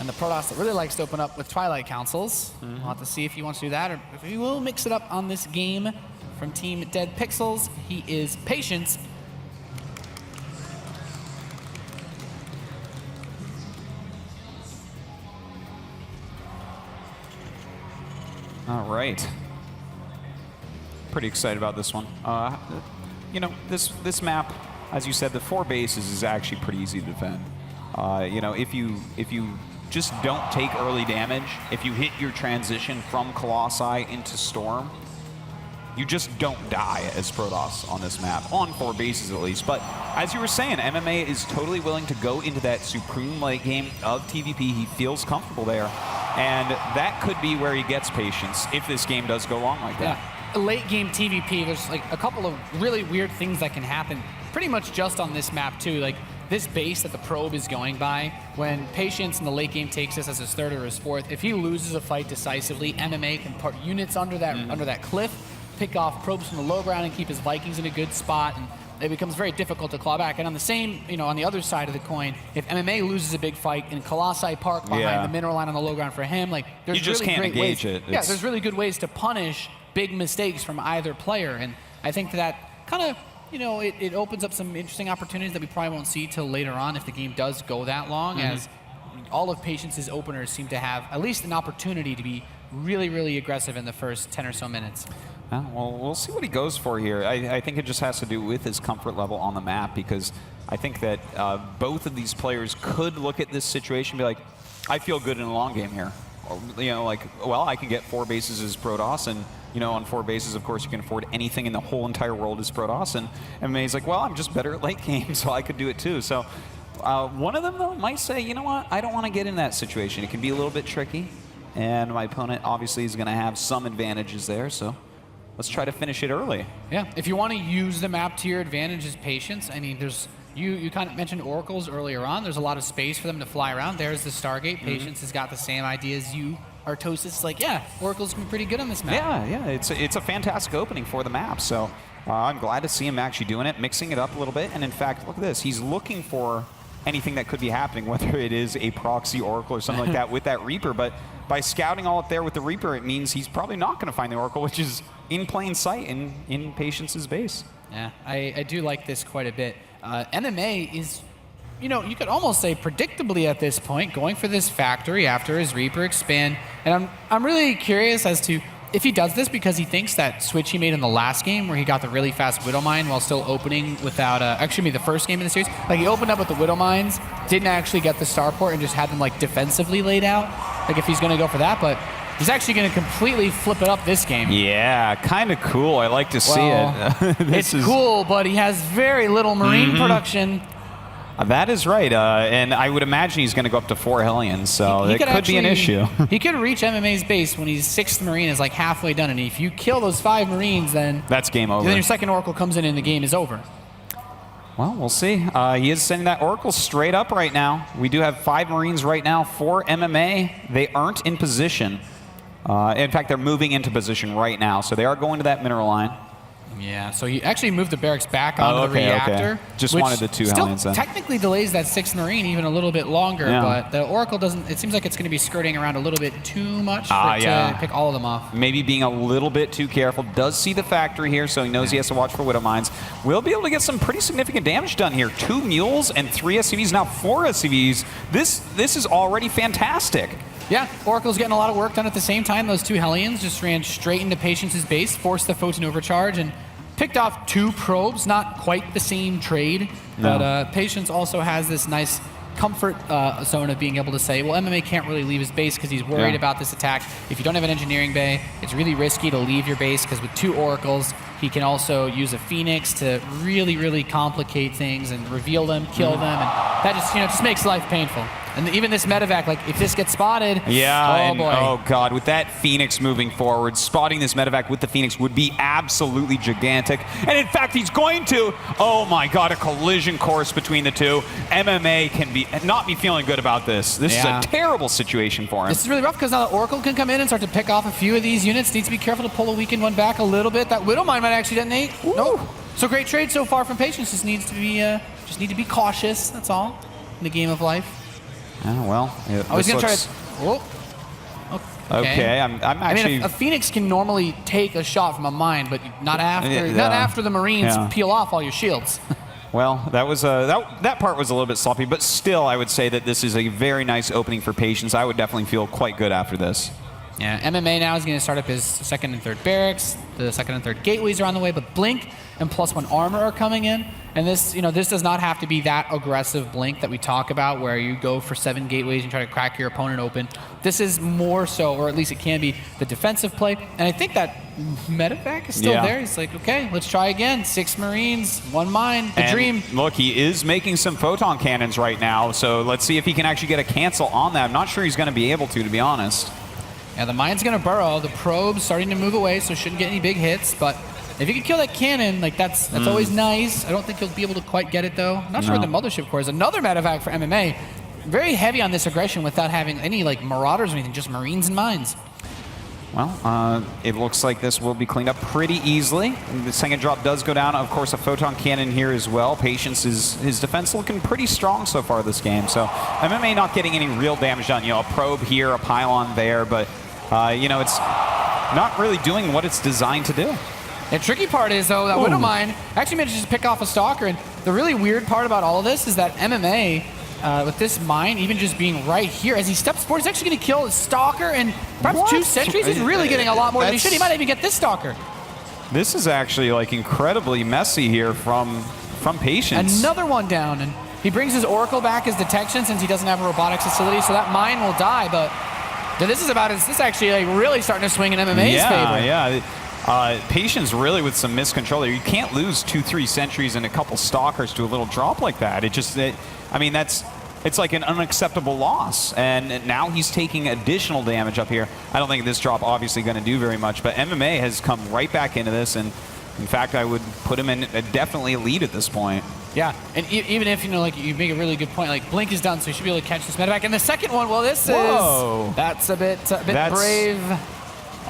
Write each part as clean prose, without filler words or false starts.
and the Protoss that really likes to open up with Twilight Councils. We'll have to see if he wants to do that, or if he will mix it up on this game. From Team Dead Pixels, he is Patience. All right. Pretty excited about this one. You know, this map, as you said, the 4 bases is actually pretty easy to defend. You know, if you just don't take early damage, if you hit your transition from Colossi into Storm, you just don't die as Protoss on this map, on 4 bases at least. But as you were saying, MMA is totally willing to go into that supreme late game of TVP. He feels comfortable there. And that could be where he gets Patience if this game does go long like that. Yeah. Late game TVP, there's like a couple of really weird things that can happen pretty much just on this map too. Like this base that the probe is going by, when Patience in the late game takes this as his 3rd or his 4th, if he loses a fight decisively, MMA can put units under that cliff, pick off probes from the low ground and keep his Vikings in a good spot, and it becomes very difficult to claw back. And on the same, you know, on the other side of the coin, if MMA loses a big fight in Colossi Park behind the mineral line on the low ground for him, like there's you just really can't great engage ways. it. Yeah, there's really good ways to punish big mistakes from either player, and I think that kind of, you know, it opens up some interesting opportunities that we probably won't see till later on if the game does go that long, as all of Patience's openers seem to have at least an opportunity to be really, really aggressive in the first 10 or so minutes. Well, we'll see what he goes for here. I think it just has to do with his comfort level on the map, because I think that both of these players could look at this situation and be like, I feel good in a long game here. Or, you know, like, well, I can get 4 bases as Protoss, and, you know, on 4 bases, of course, you can afford anything in the whole entire world as Protoss. And MMA's like, well, I'm just better at late game, so I could do it too. So one of them, though, might say, you know what, I don't want to get in that situation. It can be a little bit tricky, and my opponent obviously is going to have some advantages there, so let's try to finish it early. Yeah, if you want to use the map to your advantage as Patience, I mean, there's you kind of mentioned Oracles earlier on. There's a lot of space for them to fly around. There's the Stargate. Patience has got the same idea as you. Artosis, like, yeah, Oracle's been pretty good on this map. Yeah, it's a fantastic opening for the map. So I'm glad to see him actually doing it, mixing it up a little bit. And in fact, look at this. He's looking for anything that could be happening, whether it is a proxy Oracle or something like that with that Reaper. But by scouting all up there with the Reaper, it means he's probably not going to find the Oracle, which is in plain sight in Patience's base. Yeah, I do like this quite a bit. MMA is, you know, you could almost say predictably at this point, going for this factory after his Reaper expand. And I'm really curious as to if he does this because he thinks that switch he made in the last game where he got the really fast Widow Mine while still opening without, actually the first game in the series, like he opened up with the Widow Mines, didn't actually get the Starport and just had them like defensively laid out. Like if he's going to go for that, but he's actually going to completely flip it up this game. Yeah, kind of cool. I like to see it. It's cool, but he has very little Marine production. That is right, and I would imagine he's going to go up to 4 Hellions, so it could be an issue. He could reach MMA's base when his 6th Marine is like halfway done, and if you kill those 5 Marines, then that's game over. Then your second Oracle comes in and the game is over. Well, we'll see. He is sending that Oracle straight up right now. We do have 5 Marines right now for MMA. They aren't in position. In fact, they're moving into position right now, so they are going to that mineral line. Yeah, so he actually moved the barracks back onto the reactor. Okay. Just wanted the 2 Hellions then. Technically delays that 6th Marine even a little bit longer, but the Oracle doesn't, it seems like it's going to be skirting around a little bit too much to pick all of them off. Maybe being a little bit too careful. Does see the factory here, so he knows he has to watch for Widow Mines. We'll be able to get some pretty significant damage done here. 2 Mules and 3 SCVs, now 4 SCVs. This is already fantastic. Yeah, Oracle's getting a lot of work done at the same time. Those 2 Hellions just ran straight into Patience's base, forced the Photon overcharge, and picked off 2 probes. Not quite the same trade, but Patience also has this nice comfort zone of being able to say, well, MMA can't really leave his base because he's worried about this attack. If you don't have an engineering bay, it's really risky to leave your base because with 2 Oracles, he can also use a Phoenix to really, really complicate things and reveal them, kill them, and that just, just makes life painful. And even this medevac, like, if this gets spotted, oh god, with that Phoenix moving forward, spotting this medevac with the Phoenix would be absolutely gigantic. And in fact, he's going to, oh my god, a collision course between the 2. MMA can not be feeling good about this. This is a terrible situation for him. This is really rough because now the Oracle can come in and start to pick off a few of these units. Needs to be careful to pull a weakened one back a little bit. That Widow Mine might actually detonate. Nope. So great trade so far from Patience. Just need to be cautious. That's all in the game of life. Oh, well. I was going to try to... Whoa. Okay, I'm actually... I mean, a Phoenix can normally take a shot from a mine, but not after the Marines peel off all your shields. Well, that was that part was a little bit sloppy, but still, I would say that this is a very nice opening for Patience. I would definitely feel quite good after this. Yeah, MMA now is going to start up his second and third barracks. The second and third gateways are on the way, but Blink and +1 armor are coming in. And this, this does not have to be that aggressive Blink that we talk about, where you go for 7 gateways and try to crack your opponent open. This is more so, or at least it can be, the defensive play. And I think that medevac is still there. He's like, okay, let's try again. 6 Marines, 1 mine, the dream. Look, he is making some photon cannons right now, so let's see if he can actually get a cancel on that. I'm not sure he's going to be able to be honest. Yeah, the mine's going to burrow. The probe's starting to move away, so shouldn't get any big hits. But if you can kill that cannon, like that's always nice. I don't think he'll be able to quite get it, though. I'm not sure where the Mothership Core is. Another medevac for MMA. Very heavy on this aggression without having any like Marauders or anything, just Marines and mines. Well, it looks like this will be cleaned up pretty easily. The second drop does go down. Of course, a photon cannon here as well. Patience is his defense looking pretty strong so far this game. So MMA not getting any real damage done. A probe here, a pylon there, but it's not really doing what it's designed to do. The tricky part is, though, that Widow Mine actually manages to pick off a Stalker. And the really weird part about all of this is that MMA, with this mine, even just being right here, as he steps forward, he's actually going to kill his Stalker and perhaps 2 sentries. He's really getting a lot more than he should. He might even get this Stalker. This is actually like incredibly messy here from Patience. Another one down, and he brings his Oracle back as detection since he doesn't have a robotics facility, so that mine will die. But this is actually like really starting to swing in MMA's favor. Yeah. Patience really with some miscontrol there. You can't lose 2-3 sentries and a couple Stalkers to a little drop like that. It's like an unacceptable loss. And now he's taking additional damage up here. I don't think this drop obviously going to do very much, but MMA has come right back into this. And in fact, I would put him in definitely a lead at this point. Yeah, and even if, like you make a really good point, like Blink is done, so he should be able to catch this medevac. And the second one, well, that's a bit brave.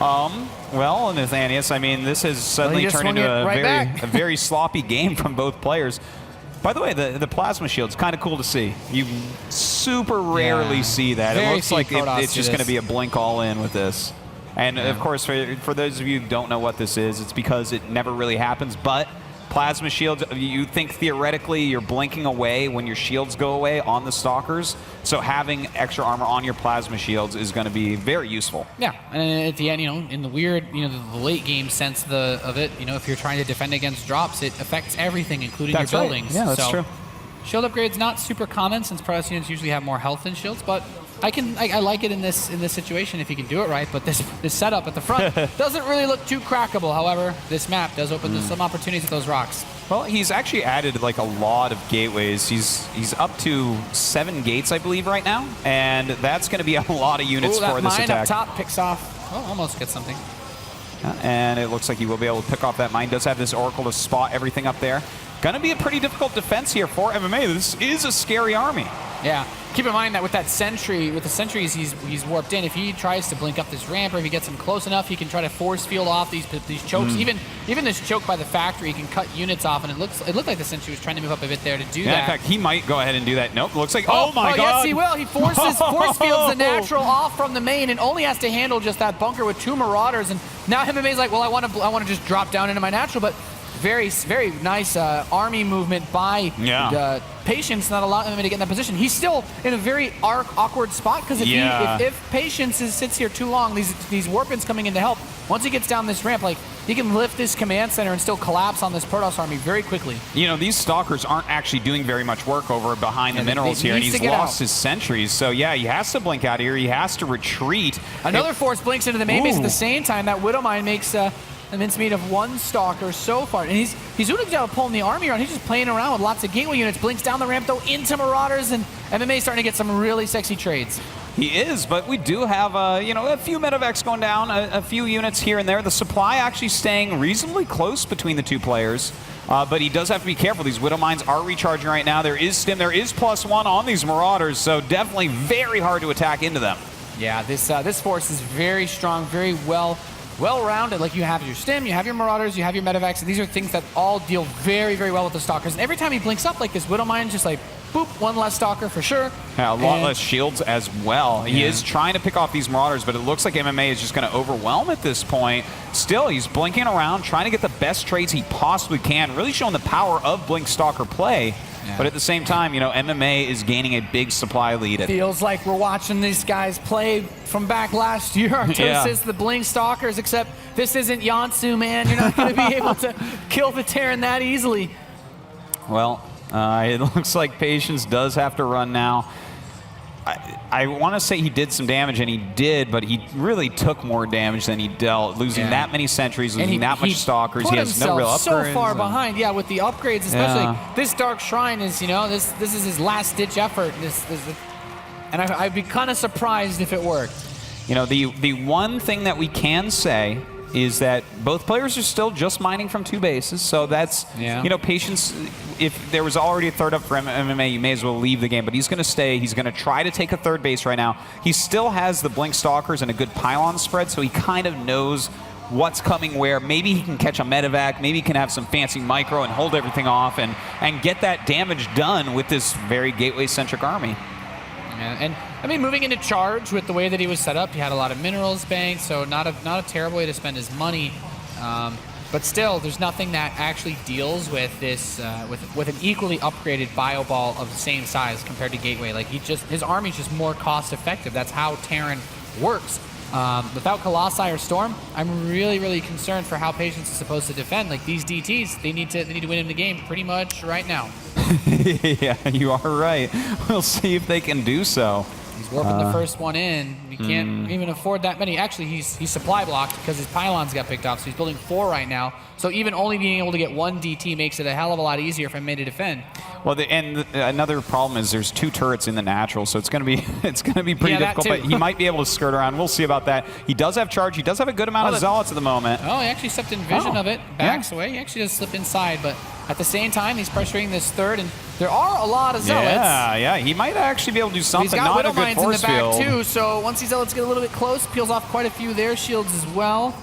Well, Nathanius, I mean, this has suddenly turned into a very sloppy game from both players. By the way, the plasma shield's kind of cool to see. You super rarely see that. It looks like it's just going to be a Blink all in with this. And of course, for those of you who don't know what this is, it's because it never really happens, but plasma shields, you think theoretically you're blinking away when your shields go away on the Stalkers, so having extra armor on your plasma shields is going to be very useful. Yeah, and at the end, in the weird, the late game sense of it, if you're trying to defend against drops, it affects everything, including your buildings. Yeah, that's true. Shield upgrade's not super common since Protoss units usually have more health than shields, but I like it in this situation if you can do it right, but this setup at the front doesn't really look too crackable. However, this map does open some opportunities with those rocks. Well, he's actually added like a lot of gateways. He's up to 7 gates, I believe, right now, and that's going to be a lot of units for this attack. That mine up top picks off. Oh, almost gets something. And it looks like he will be able to pick off that mine. Does have this Oracle to spot everything up there. Going to be a pretty difficult defense here for MMA. This is a scary army. Yeah. Keep in mind that with the sentries he's warped in, if he tries to blink up this ramp or if he gets him close enough, he can try to force field off these chokes. Even this choke by the factory, he can cut units off, and it looked like the sentry was trying to move up a bit there to do that. In fact, he might go ahead and do that. Nope, looks like, oh my God. Yes, he will. He force fields the natural off from the main and only has to handle just that bunker with 2 Marauders, and now MMA's like, well, I want to just drop down into my natural, but very, very nice army movement by Patience, not allowing him to get in that position. He's still in a very awkward spot because if Patience sits here too long, these warpins coming in to help, once he gets down this ramp, like he can lift this command center and still collapse on this Protoss army very quickly. These Stalkers aren't actually doing very much work over behind the minerals here, and he's lost his sentries. So yeah, he has to blink out of here. He has to retreat. Another force blinks into the main base at the same time. That Widow Mine makes a mincemeat of 1 Stalker so far. And he's doing a good job of pulling the army around. He's just playing around with lots of gateway units. Blinks down the ramp, though, into Marauders, and MMA starting to get some really sexy trades. He is, but we do have a few medevacs going down, a few units here and there. The supply actually staying reasonably close between the 2 players. But he does have to be careful. These Widow Mines are recharging right now. There is stim. There is +1 on these Marauders, so definitely very hard to attack into them. Yeah, this force is very strong, very well well-rounded. Like, you have your Stim, you have your Marauders, you have your Medivacs, and these are things that all deal very, very well with the Stalkers. And every time he blinks up like this, Widowmine's just like, boop, one less Stalker for sure. Yeah, a lot less shields as well. He is trying to pick off these Marauders, but it looks like MMA is just going to overwhelm at this point. Still, he's blinking around, trying to get the best trades he possibly can, really showing the power of Blink Stalker play. Yeah. But at the same time, you know, MMA is gaining a big supply lead. Feels like we're watching these guys play from back last year. Artosis, the Blink Stalkers, except this isn't Yonsu, man. You're not going to be able to kill the Terran that easily. Well, it looks like Patience does have to run now. I want to say he did some damage, and he did, but he really took more damage than he dealt, losing that many sentries, losing that much Stalkers. He has no real upgrades. So far behind, with the upgrades, especially this Dark Shrine is, you know, this is his last-ditch effort. And I'd be kind of surprised if it worked. You know, the one thing that we can say is that both players are still just mining from 2 bases, so that's, you know, Patience. If there was already a third up for MMA, you may as well leave the game, but he's going to stay. He's going to try to take a 3rd base right now. He still has the Blink Stalkers and a good pylon spread, so he kind of knows what's coming where. Maybe he can catch a Medivac, maybe he can have some fancy micro and hold everything off and get that damage done with this very gateway-centric army. Yeah, and I mean, moving into charge with the way that he was set up, he had a lot of minerals banked, so not a terrible way to spend his money. But still, there's nothing that actually deals with this with an equally upgraded bio ball of the same size compared to Gateway. Like, his army's just more cost effective. That's how Terran works. Without Colossi or Storm, I'm really, really concerned for how Patience is supposed to defend. Like, these DTs, they need to win him the game pretty much right now. Yeah, you are right. We'll see if they can do so. He's warping the first one in. He can't even afford that many. Actually, he's supply blocked because his pylons got picked off, so he's building 4 right now. So even only being able to get 1 DT makes it a hell of a lot easier for MMA to defend. Well, another problem is there's 2 turrets in the natural, so it's going to be pretty difficult. But he might be able to skirt around. We'll see about that. He does have charge. He does have a good amount of zealots at the moment. Oh, he actually stepped in vision of it. Backs away. He actually does slip inside, but at the same time, he's pressuring this 3rd, and there are a lot of zealots. Yeah, he might actually be able to do something. He's got Widowmines in the back too, so once these zealots get a little bit close, peels off quite a few of their shields as well.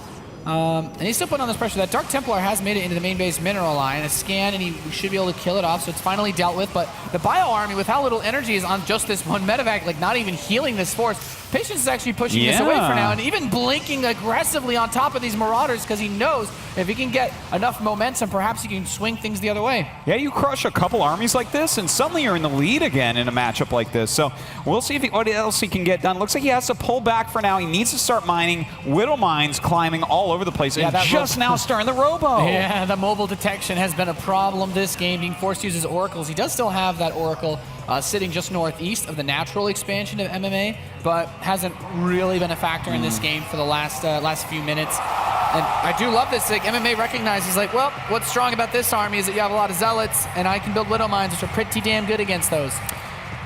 And he's still putting on this pressure. That Dark Templar has made it into the main base mineral line. A scan, and he should be able to kill it off, so it's finally dealt with. But the Bio Army, with how little energy is on just this one Medivac, like not even healing this force, Patience is actually pushing this away for now, and even blinking aggressively on top of these Marauders because he knows if he can get enough momentum, perhaps he can swing things the other way. Yeah, you crush a couple armies like this, and suddenly you're in the lead again in a matchup like this. So we'll see what else he can get done. Looks like he has to pull back for now. He needs to start mining. Widowmines climbing all over the place, and just now starting the Robo. Yeah, the mobile detection has been a problem this game, being forced to use his Oracles. He does still have that Oracle sitting just northeast of the natural expansion of MMA, but hasn't really been a factor in this game for the last few minutes. And I do love this. Like, MMA recognizes, like, well, what's strong about this army is that you have a lot of zealots, and I can build Widowmines, which are pretty damn good against those.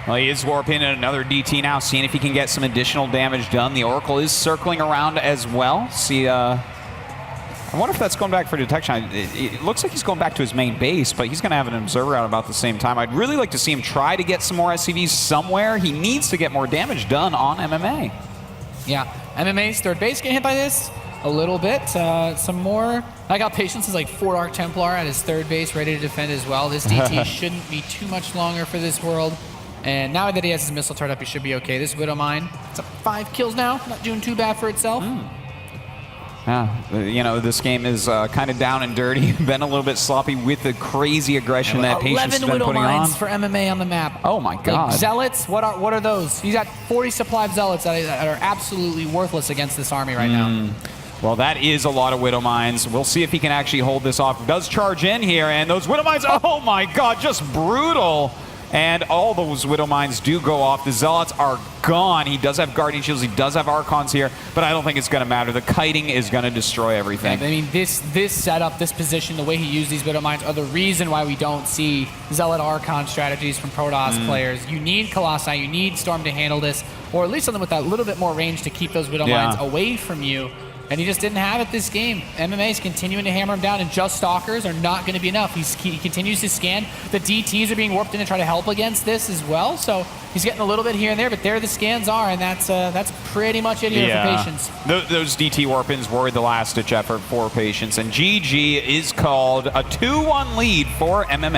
Well, he is warping in another DT now, seeing if he can get some additional damage done. The Oracle is circling around as well. See, I wonder if that's going back for detection. It looks like he's going back to his main base, but he's going to have an observer out about the same time. I'd really like to see him try to get some more SCVs somewhere. He needs to get more damage done on MMA. Yeah, MMA's 3rd base getting hit by this a little bit. Some more. I got Patience is like 4 Dark Templar at his 3rd base, ready to defend as well. This DT shouldn't be too much longer for this world. And now that he has his missile turret up, he should be okay. This Widowmine, it's up 5 kills now. Not doing too bad for itself. Yeah, you know, this game is kind of down and dirty, been a little bit sloppy with the crazy aggression that Patience has been putting on. 11 Widowmines for MMA on the map. Oh my God. Like, zealots, what are those? He's got 40 supply of zealots that are absolutely worthless against this army right now. Well, that is a lot of Widowmines. We'll see if he can actually hold this off. He does charge in here, and those Widowmines, oh my God, just brutal. And all those Widowmines do go off. The Zealots are gone. He does have Guardian Shields. He does have Archons here, but I don't think it's going to matter. The kiting is going to destroy everything. I mean, this setup, this position, the way he used these Widowmines are the reason why we don't see Zealot Archon strategies from Protoss players. You need Colossi. You need Storm to handle this, or at least something with that little bit more range to keep those Widowmines away from you. And he just didn't have it this game. MMA is continuing to hammer him down, and just Stalkers are not going to be enough. He continues to scan. The DTs are being warped in to try to help against this as well. So he's getting a little bit here and there, but there the scans are, and that's pretty much it here for Patience. Those DT warp-ins were the last-ditch effort for Patience, and GG is called a 2-1 lead for MMA.